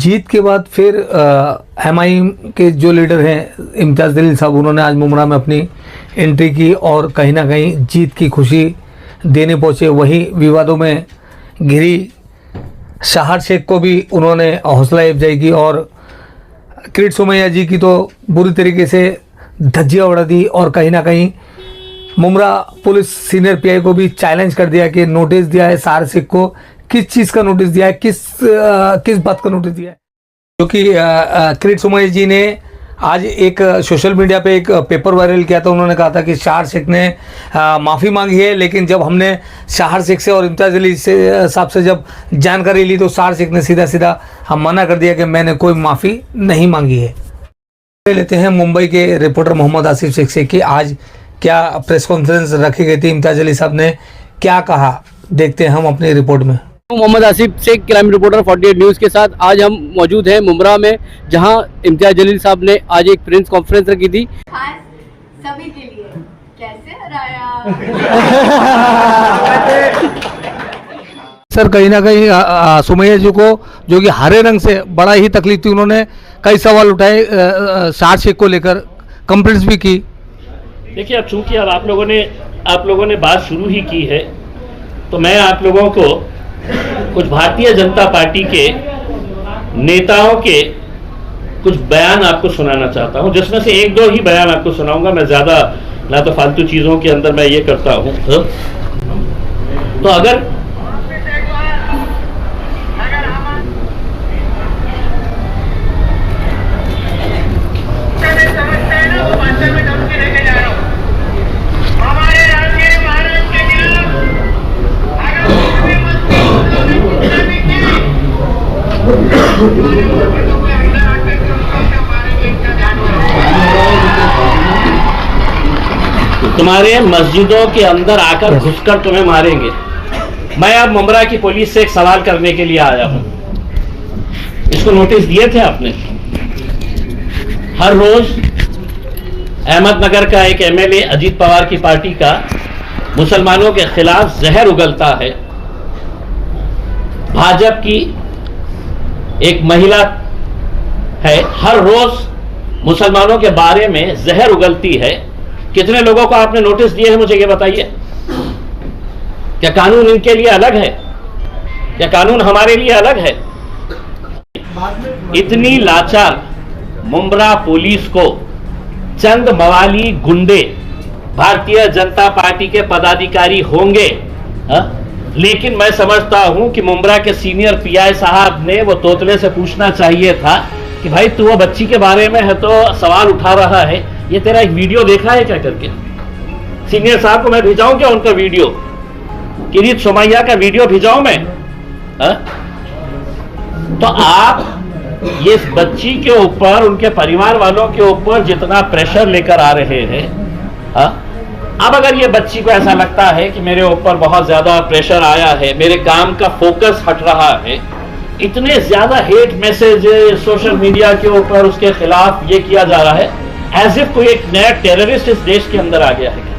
जीत के बाद फिर एमआईएम के जो लीडर हैं इम्तियाज़ जलील साहब, उन्होंने आज मुमरा में अपनी एंट्री की और कहीं ना कहीं जीत की खुशी देने पहुँचे। वहीं विवादों में घिरी शाहर शेख को भी उन्होंने हौसला अफजाई की और किरीट सोमैया जी की तो बुरी तरीके से धज्जियाँ उड़ा दी और कहीं ना कहीं मुमरा पुलिस सीनियर पीआई को भी चैलेंज कर दिया कि नोटिस दिया है शाहर शेख को, किस चीज़ का नोटिस दिया है, किस बात का नोटिस दिया है। क्योंकि किरीट सोमैया जी ने आज एक सोशल मीडिया पे एक पेपर वायरल किया था। उन्होंने कहा था कि शाहर शेख ने माफ़ी मांगी है, लेकिन जब हमने शाहर शेख से और इम्तियाज़ जलील साहब से जब जानकारी ली तो शाहर शेख ने सीधा सीधा हम मना कर दिया कि मैंने कोई माफ़ी नहीं मांगी है। लेते हैं मुंबई के रिपोर्टर मोहम्मद आसिफ शेख से कि आज क्या प्रेस कॉन्फ्रेंस रखी गई थी, इम्तियाज़ जलील साहब ने क्या कहा, देखते हैं हम अपनी रिपोर्ट में। Mohammad Asif Sheikh crime reporter 48 news के साथ आज हम मौजूद हैं मुमरा में, जहां इम्तियाज़ जलील साहब ने आज एक प्रेस कॉन्फ्रेंस रखी थी। खास सभी के लिए कैसे हराया। सर कहीं ना कहीं सोमैया जी को जो कि हरे रंग से बड़ा ही तकलीफ थी, उन्होंने कई सवाल उठाए शाहर शेख को लेकर, कंप्लेंट्स भी की। देखिए अब चूंकि अब आप लोगों ने बात शुरू ही की है तो मैं आप लोगों को कुछ भारतीय जनता पार्टी के नेताओं के कुछ बयान आपको सुनाना चाहता हूं, जिसमें से एक दो ही बयान आपको सुनाऊंगा। मैं ज़्यादा ना तो फालतू चीज़ों के अंदर मैं ये करता हूं। तो अगर तुम्हारे मस्जिदों के अंदर आकर घुसकर तुम्हें मारेंगे। मैं अब मुमरा की पुलिस से एक सवाल करने के लिए आया हूं। इसको नोटिस दिए थे आपने? हर रोज अहमदनगर का एक एमएलए अजीत पवार की पार्टी का मुसलमानों के खिलाफ जहर उगलता है। भाजपा की एक महिला है, हर रोज मुसलमानों के बारे में जहर उगलती है। कितने लोगों को आपने नोटिस दिए हैं, मुझे ये बताइए। क्या कानून इनके लिए अलग है? क्या कानून हमारे लिए अलग है? इतनी लाचार मुमरा पुलिस को चंद मवाली गुंडे भारतीय जनता पार्टी के पदाधिकारी होंगे, लेकिन मैं समझता हूं कि मुमरा के सीनियर पीआई साहब ने वो तोतले से पूछना चाहिए था कि भाई तू वो बच्ची के बारे में है तो सवाल उठा रहा है, ये तेरा एक वीडियो देखा है क्या करके? सीनियर साहब को मैं भिजाऊं क्या उनका वीडियो? किरीट सोमैया का वीडियो भिजाऊं मैं? तो आप ये बच्ची के ऊपर, उनके परिवार वालों के ऊपर जितना प्रेशर लेकर आ रहे हैं, अब अगर ये बच्ची को ऐसा लगता है कि मेरे ऊपर बहुत ज्यादा प्रेशर आया है, मेरे काम का फोकस हट रहा है, इतने ज्यादा हेट मैसेज सोशल मीडिया के ऊपर उसके खिलाफ ये किया जा रहा है, एज इफ कोई एक नया टेररिस्ट इस देश के अंदर आ गया है।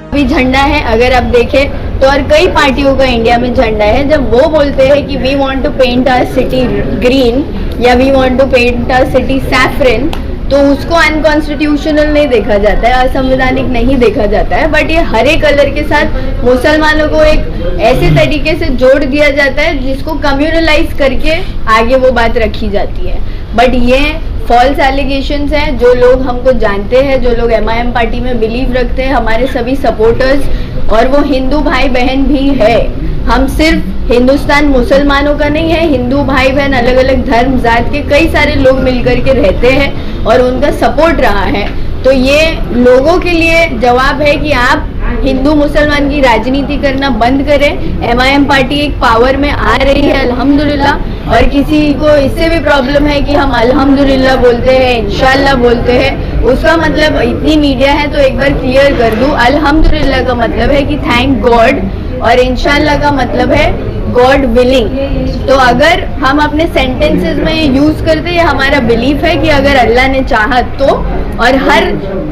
अभी झंडा है, अगर आप देखें तो और कई पार्टियों का इंडिया में झंडा है। जब वो बोलते हैं कि we want to paint our city green या we want to paint our city saffron, तो उसको अनकॉन्स्टिट्यूशनल नहीं देखा जाता है, असंवैधानिक नहीं देखा जाता है। बट ये हरे कलर के साथ मुसलमानों को एक ऐसे तरीके से जोड़ दिया जाता है जिसको कम्युनलाइज करके आगे वो बात रखी जाती है। बट ये फॉल्स एलिगेशंस हैं। जो लोग हमको जानते हैं, जो लोग एमआईएम पार्टी में बिलीव रखते हैं, हमारे सभी सपोर्टर्स, और वो हिंदू भाई बहन भी है। हम सिर्फ हिंदुस्तान मुसलमानों का नहीं है, हिंदू भाई बहन अलग अलग धर्म जात के कई सारे लोग मिलकर के रहते हैं और उनका सपोर्ट रहा है। तो ये लोगों के लिए जवाब है कि आप हिंदू मुसलमान की राजनीति करना बंद करें। एमआईएम पार्टी एक पावर में आ रही है अल्हम्दुलिल्लाह, और किसी को इससे भी प्रॉब्लम है कि हम अल्हम्दुलिल्लाह बोलते हैं, इंशाल्लाह बोलते हैं, उसका मतलब इतनी मीडिया है तो एक बार क्लियर कर दूं, अल्हम्दुलिल्लाह का मतलब है कि थैंक गॉड, और इंशाल्लाह का मतलब है गॉड विलिंग। तो अगर हम अपने सेंटेंसेस में ये यूज करते, ये हमारा बिलीफ है कि अगर अल्लाह ने चाहा तो, और हर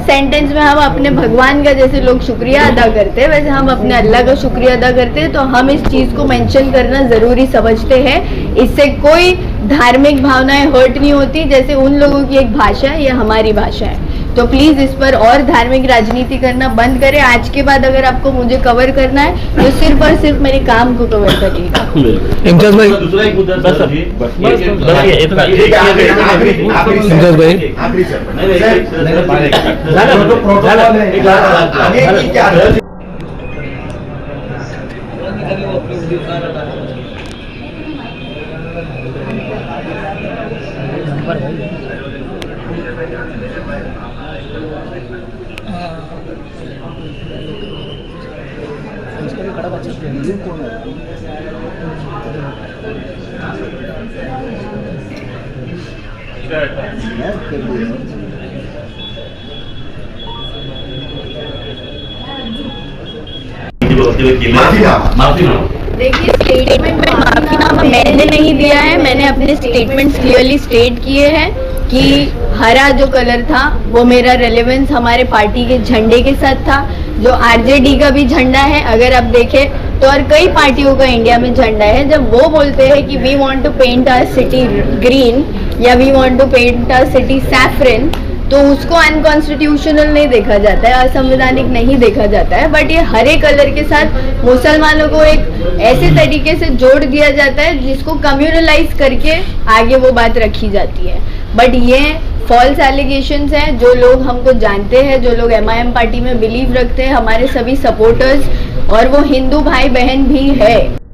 सेंटेंस में हम अपने भगवान का जैसे लोग शुक्रिया अदा करते हैं वैसे हम अपने अल्लाह का शुक्रिया अदा करते हैं। तो हम इस चीज़ को मेंशन करना ज़रूरी समझते हैं। इससे कोई धार्मिक भावनाएं हर्ट नहीं होती, जैसे उन लोगों की एक भाषा है, ये हमारी भाषा है। तो प्लीज इस पर और धार्मिक राजनीति करना बंद करें। आज के बाद अगर आपको मुझे कवर करना है तो सिर्फ और सिर्फ मेरे काम को कवर करिएगा। इम्तियाज भाई, दूसरा एक मुद्दा बस इम्तियाज भाई, देखिए, स्टेटमेंट में माफीनामा मैंने नहीं दिया है। मैंने अपने स्टेटमेंट्स क्लियरली स्टेट किए हैं कि हरा जो कलर था वो मेरा रेलेवेंस हमारे पार्टी के झंडे के साथ था, जो आरजेडी का भी झंडा है। अगर आप देखें तो और कई पार्टियों का इंडिया में झंडा है, जब वो बोलते हैं कि we want to paint our city green या we want to paint our city saffron, तो उसको अनकॉन्स्टिट्यूशनल नहीं देखा जाता है, असंवैधानिक नहीं देखा जाता है। बट ये हरे कलर के साथ मुसलमानों को एक ऐसे तरीके से जोड़ दिया जाता है जिसको कम्युनलाइज करके आगे वो बात रखी जाती है। बट ये फॉल्स एलिगेशंस हैं। जो लोग हमको जानते हैं, जो लोग MIM पार्टी में बिलीव रखते हैं, हमारे सभी सपोर्टर्स, और वो हिंदू भाई बहन भी है।